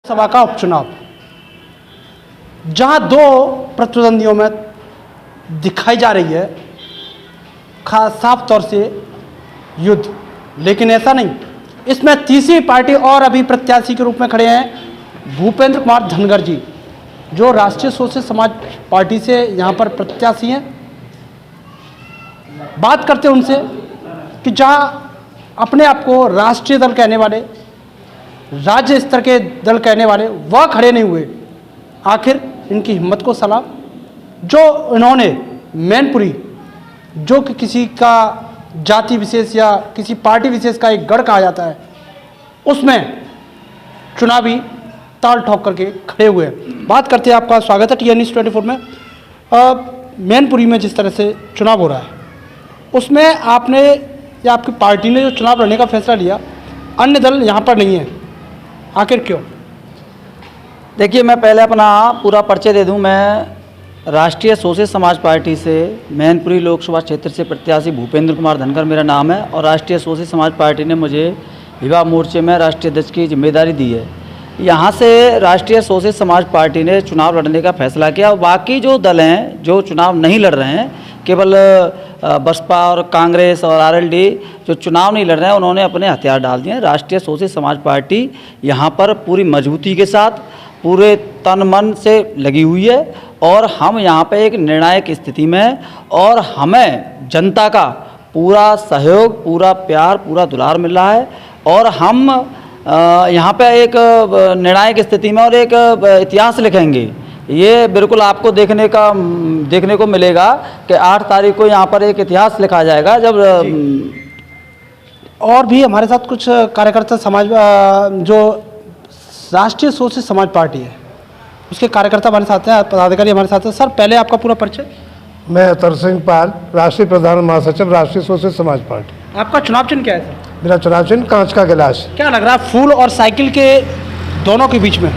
सभा का उपचुनाव, जहां दो प्रतिद्वंदियों में दिखाई जा रही है साफ तौर से युद्ध, लेकिन ऐसा नहीं, इसमें तीसरी पार्टी और अभी प्रत्याशी के रूप में खड़े हैं भूपेंद्र कुमार धनगर जी, जो राष्ट्रीय सोशलिस्ट समाज पार्टी से यहाँ पर प्रत्याशी हैं। बात करते हैं उनसे कि जहाँ अपने आप को राष्ट्रीय दल कहने वाले, राज्य स्तर के दल कहने वाले वह खड़े नहीं हुए, आखिर इनकी हिम्मत को सलाम। जो इन्होंने मैनपुरी, जो कि किसी का जाति विशेष या किसी पार्टी विशेष का एक गढ़ कहा जाता है, उसमें चुनावी ताल ठोक करके खड़े हुए हैं। बात करते हैं, आपका स्वागत है TN News 24 में। मैनपुरी में जिस तरह से चुनाव हो रहा है, उसमें आपने या आपकी पार्टी ने जो चुनाव लड़ने का फैसला लिया, अन्य दल यहाँ पर नहीं है, आखिर क्यों? देखिए, मैं पहले अपना पूरा परिचय दे दूं। मैं राष्ट्रीय सोशलिस्ट समाज पार्टी से मैनपुरी लोकसभा क्षेत्र से प्रत्याशी भूपेंद्र कुमार धनगर मेरा नाम है, और राष्ट्रीय सोशलिस्ट समाज पार्टी ने मुझे युवा मोर्चे में राष्ट्रीय अध्यक्ष की जिम्मेदारी दी है। यहाँ से राष्ट्रीय सोशलिस्ट समाज पार्टी ने चुनाव लड़ने का फैसला किया, और बाकी जो दल हैं जो चुनाव नहीं लड़ रहे हैं, केवल बसपा और कांग्रेस और RLD जो चुनाव नहीं लड़ रहे हैं, उन्होंने अपने हथियार डाल दिए हैं। राष्ट्रीय सोशलिस्ट समाज पार्टी यहाँ पर पूरी मजबूती के साथ, पूरे तन मन से लगी हुई है, और हम यहाँ पे एक निर्णायक स्थिति में हैं, और हमें जनता का पूरा सहयोग, पूरा प्यार, पूरा दुलार मिल रहा है, और हम यहाँ पे एक निर्णायक स्थिति में और एक इतिहास लिखेंगे। ये बिल्कुल आपको देखने को मिलेगा कि 8 तारीख को यहाँ पर एक इतिहास लिखा जाएगा। जब और भी हमारे साथ कुछ कार्यकर्ता समाज, जो राष्ट्रीय सोशलिस्ट समाज पार्टी है, उसके कार्यकर्ता हमारे साथ हैं, पदाधिकारी हमारे साथ हैं। सर, पहले आपका पूरा परिचय। मैं अतर सिंह पाल, राष्ट्रीय प्रधान महासचिव, राष्ट्रीय सोशलिस्ट समाज पार्टी। आपका चुनाव चिन्ह क्या है सर? मेरा चुनाव चिन्ह कांच का गिलास। क्या लग रहा है, फूल और साइकिल के दोनों के बीच में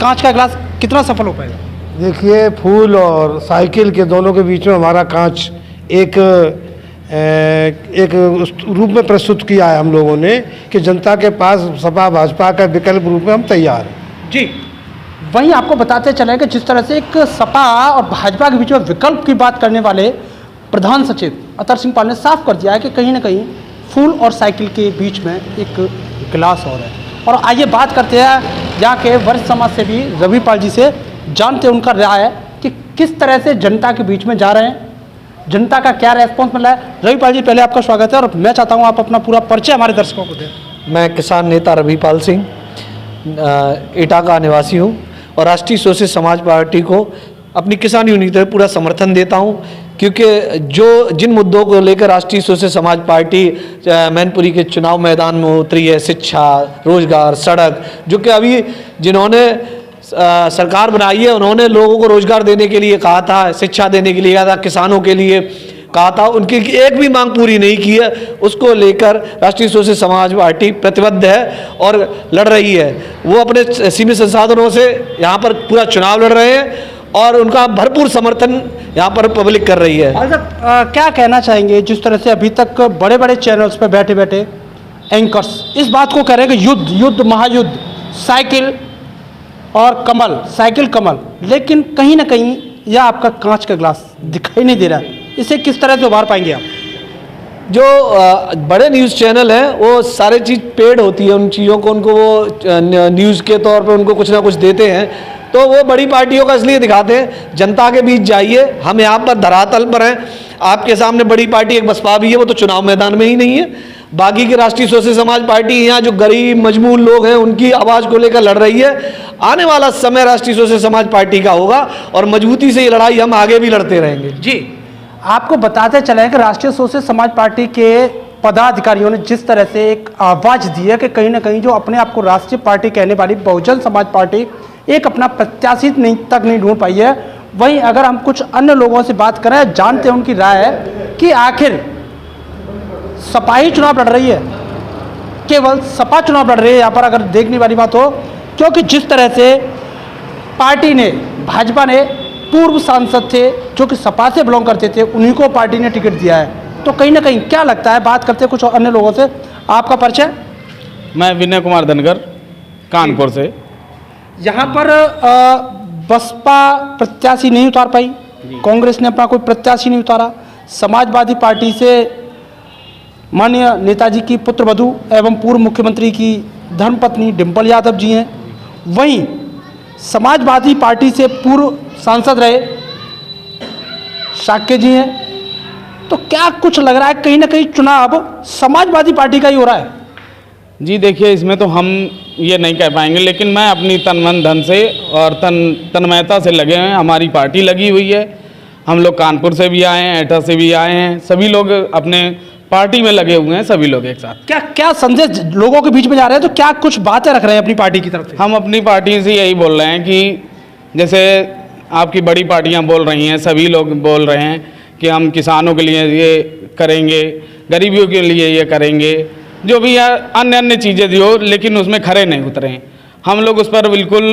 कांच का गिलास कितना सफल हो पाएगा? देखिए, फूल और साइकिल के दोनों के बीच में हमारा कांच एक उस रूप में प्रस्तुत किया है हम लोगों ने कि जनता के पास सपा भाजपा का विकल्प रूप में हम तैयार हैं जी। वहीं आपको बताते चले कि जिस तरह से एक सपा और भाजपा के बीच में विकल्प की बात करने वाले प्रधान सचिव अतर सिंह पाल ने साफ कर दिया है कि कहीं ना कहीं फूल और साइकिल के बीच में एक गिलास और है। और आइए बात करते हैं जाके वरिष्ठ समाज सेवी रवि पाल जी से, जानते हैं उनका राय है कि किस तरह से जनता के बीच में जा रहे हैं, जनता का क्या रेस्पॉन्स मिल रहा है। रवि पाल जी, पहले आपका स्वागत है, और मैं चाहता हूँ आप अपना पूरा परिचय हमारे दर्शकों को दें। मैं किसान नेता रवि पाल सिंह, एटा का निवासी हूँ, और राष्ट्रीय सोशलिस्ट समाज पार्टी को अपनी किसान यूनिट की तरफ पूरा समर्थन देता हूँ, क्योंकि जिन मुद्दों को लेकर राष्ट्रीय सोशलिस्ट समाज पार्टी मैनपुरी के चुनाव मैदान में उतरी है, शिक्षा, रोजगार, सड़क, जो कि अभी जिन्होंने सरकार बनाई है उन्होंने लोगों को रोजगार देने के लिए कहा था, शिक्षा देने के लिए कहा था, किसानों के लिए कहा था, उनकी एक भी मांग पूरी नहीं की है। उसको लेकर राष्ट्रीय सोशलिस्ट समाज पार्टी प्रतिबद्ध है और लड़ रही है। वो अपने सीमित संसाधनों से यहाँ पर पूरा चुनाव लड़ रहे हैं, और उनका भरपूर समर्थन यहाँ पर पब्लिक कर रही है। क्या कहना चाहेंगे, जिस तरह से अभी तक बड़े बड़े चैनल्स पर बैठे बैठे एंकर्स इस बात को कह रहे हैं कि युद्ध युद्ध महायुद्ध, साइकिल और कमल, साइकिल कमल, लेकिन कहीं ना कहीं यह आपका कांच का गिलास दिखाई नहीं दे रहा है, इसे किस तरह से उभार पाएंगे आप? जो बड़े न्यूज़ चैनल हैं वो सारे चीज़ पेड होती है, उन चीज़ों को उनको वो न्यूज़ के तौर पे उनको कुछ ना कुछ देते हैं, तो वो बड़ी पार्टियों का इसलिए दिखाते हैं। जनता के बीच जाइए, हम यहाँ पर धरातल पर हैं। आपके सामने बड़ी पार्टी एक बसपा भी है, वो तो चुनाव मैदान में ही नहीं है। बाकी की राष्ट्रीय सोशलिस्ट समाज पार्टी यहाँ जो गरीब मजबूर लोग हैं उनकी आवाज़ को लेकर लड़ रही है। आने वाला समय राष्ट्रीय सोशलिस्ट समाज पार्टी का होगा, और मजबूती से ये लड़ाई हम आगे भी लड़ते रहेंगे। जी, आपको बताते चले कि राष्ट्रीय सोशलिस्ट समाज पार्टी के पदाधिकारियों ने जिस तरह से एक आवाज़ दी है कि कहीं ना कहीं जो अपने आप को राष्ट्रीय पार्टी कहने वाली बहुजन समाज पार्टी एक अपना प्रत्याशी तक नहीं ढूंढ पाई है। वहीं अगर हम कुछ अन्य लोगों से बात करें, जानते हैं उनकी राय है कि आखिर सपा ही चुनाव लड़ रही है, केवल सपा चुनाव लड़ रही है यहाँ पर, अगर देखने वाली बात हो, क्योंकि जिस तरह से पार्टी ने, भाजपा ने पूर्व सांसद थे जो कि सपा से बिलोंग करते थे, उन्हीं को पार्टी ने टिकट दिया है, तो कहीं ना कहीं क्या लगता है? बात करते हैं कुछ अन्य लोगों से। आपका परिचय? मैं विनय कुमार धनगर, कानपुर से। यहाँ पर बसपा प्रत्याशी नहीं उतार पाई, कांग्रेस ने अपना कोई प्रत्याशी नहीं उतारा, समाजवादी पार्टी से माननीय नेताजी की पुत्रवधू एवं पूर्व मुख्यमंत्री की धर्मपत्नी डिंपल यादव जी हैं, वहीं समाजवादी पार्टी से पूर्व सांसद रहे शाक्य जी हैं। तो क्या कुछ लग रहा है कहीं ना कहीं चुनाव समाजवादी पार्टी का ही हो रहा है? जी देखिए, इसमें तो हम ये नहीं कह पाएंगे, लेकिन मैं अपनी तन मन धन से और तन्मयता से लगे हैं। हमारी पार्टी लगी हुई है, हम लोग कानपुर से भी आए हैं, एटा से भी आए हैं, सभी लोग अपने पार्टी में लगे हुए हैं, सभी लोग एक साथ। क्या क्या संदेश लोगों के बीच में जा रहे हैं, तो क्या कुछ बातें रख रहे हैं अपनी पार्टी की तरफ से? हम अपनी पार्टी से यही बोल रहे हैं कि जैसे आपकी बड़ी पार्टियां बोल रही हैं, सभी लोग बोल रहे हैं कि हम किसानों के लिए ये करेंगे, गरीबियों के लिए ये करेंगे, जो भी है अन्य अन्य चीज़ें जो, लेकिन उसमें खरे नहीं उतरे हैं। हम लोग उस पर बिल्कुल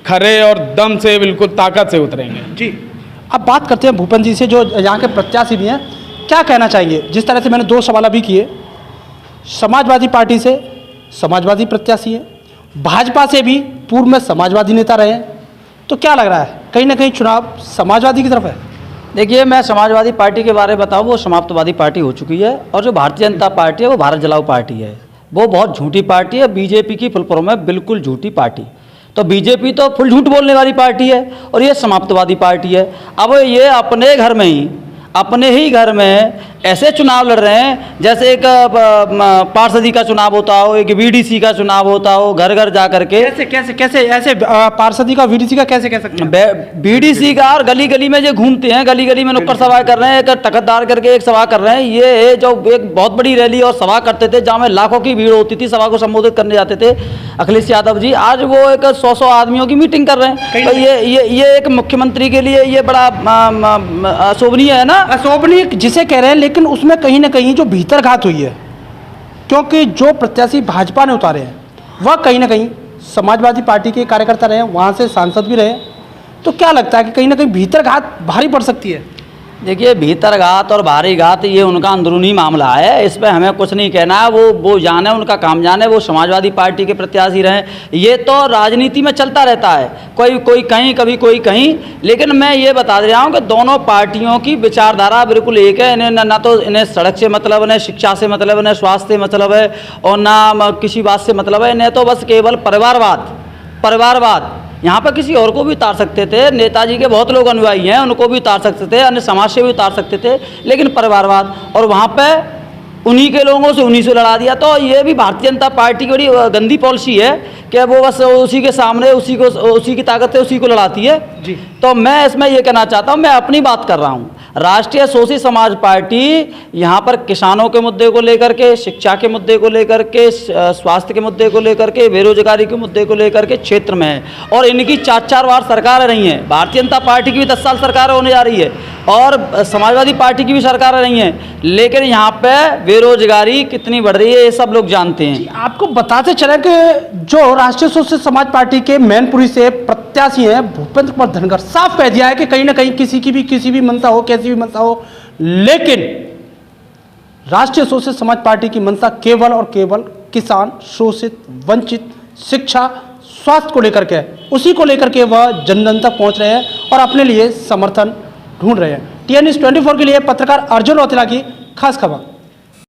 खरे और दम से, बिल्कुल ताकत से उतरेंगे। जी, अब बात करते हैं भूपेंद्र जी से, जो यहाँ के प्रत्याशी भी हैं। क्या कहना चाहेंगे? जिस तरह से मैंने 2 सवाल अभी किए, समाजवादी पार्टी से समाजवादी प्रत्याशी है, भाजपा से भी पूर्व में समाजवादी नेता रहे हैं, तो क्या लग रहा है कहीं ना कहीं चुनाव समाजवादी की तरफ है? देखिए, मैं समाजवादी पार्टी के बारे में बताऊं, वो समाप्तवादी पार्टी हो चुकी है, और जो भारतीय जनता पार्टी है वो भारत जलाओ पार्टी है। वो बहुत झूठी पार्टी है, बीजेपी की फुल फॉर्म है, बिल्कुल झूठी पार्टी। तो बीजेपी तो फुल झूठ बोलने वाली पार्टी है और ये समाप्तवादी पार्टी है। अब ये अपने घर में ही, अपने ही घर में ऐसे चुनाव लड़ रहे हैं जैसे एक पार्षदी का चुनाव होता हो, एक बीडीसी का चुनाव होता हो, घर घर जा करके। कैसे कैसे कैसे ऐसे पार्षदी का वीडीसी का कैसे कह सकते हैं? बीडीसी का, और गली गली में जो घूमते हैं, गली गली में नुक्कड़ सभा कर रहे हैं, एक तकतदार करके एक सभा कर रहे हैं। ये जो एक बहुत बड़ी रैली और सभा करते थे जहाँ में लाखों की भीड़ होती थी, सभा को संबोधित करने जाते थे अखिलेश यादव जी, आज वो एक 100 आदमियों की मीटिंग कर रहे हैं। तो ये एक मुख्यमंत्री के लिए ये बड़ा अशोभनीय है ना, अशोभनीय जिसे कह रहे हैं, लेकिन उसमें कहीं ना कहीं जो भीतरघात हुई है, क्योंकि जो प्रत्याशी भाजपा ने उतारे हैं वह कहीं ना कहीं समाजवादी पार्टी के कार्यकर्ता रहे, वहाँ से सांसद भी रहे, तो क्या लगता है कि कहीं ना कहीं भीतरघात भारी पड़ सकती है? देखिए, भीतरघात और बाहरी घात ये उनका अंदरूनी मामला है, इस पर हमें कुछ नहीं कहना है। वो जाने, उनका काम जाने, वो समाजवादी पार्टी के प्रत्याशी रहे। ये तो राजनीति में चलता रहता है, कोई कहीं, कभी कोई कहीं। लेकिन मैं ये बता दे रहा हूँ कि दोनों पार्टियों की विचारधारा बिल्कुल एक है। इन्हें ना तो इन्हें सड़क से मतलब, इन्हें शिक्षा से मतलब, इन्हें स्वास्थ्य से मतलब है, और ना किसी बात से मतलब है। इन्हें तो बस केवल परिवारवाद। यहाँ पर किसी और को भी उतार सकते थे, नेताजी के बहुत लोग अनुयायी हैं, उनको भी उतार सकते थे, अन्य समाज से भी उतार सकते थे, लेकिन परिवारवाद, और वहाँ पे उन्हीं के लोगों से उन्हीं से लड़ा दिया। तो ये भी भारतीय जनता पार्टी की बड़ी गंदी पॉलिसी है कि वो बस उसी के सामने, उसी की ताकत से उसी को लड़ाती है जी। तो मैं इसमें ये कहना चाहता हूँ, मैं अपनी बात कर रहा हूँ, राष्ट्रीय शोषित समाज पार्टी यहाँ पर किसानों के मुद्दे को लेकर के, शिक्षा के मुद्दे को लेकर के, स्वास्थ्य के मुद्दे को लेकर के, बेरोजगारी के मुद्दे को लेकर के क्षेत्र में है। और इनकी 4-4 बार सरकार रही हैं। भारतीय जनता पार्टी की भी 10 साल सरकार होने जा रही है, और समाजवादी पार्टी की भी सरकार रही हैं, लेकिन यहाँ पे बेरोजगारी कितनी बढ़ रही है ये सब लोग जानते हैं। आपको बताते चले कि जो राष्ट्रीय शोषित समाज पार्टी के मैनपुरी से प्रत्याशी हैं भूपेंद्र कुमार धनखड़, साफ कह दिया है कि कहीं ना कहीं किसी भी मंशा हो, कैसी भी मंशा हो, लेकिन राष्ट्रीय शोषित समाज पार्टी की मंशा केवल और केवल किसान, शोषित, वंचित, शिक्षा, स्वास्थ्य को लेकर के, उसी को लेकर के वह जन जन तक पहुंच रहे हैं और अपने लिए समर्थन ढूंढ रहे हैं। TN News 24 के लिए पत्रकार अर्जुन रौतेला की खास खबर।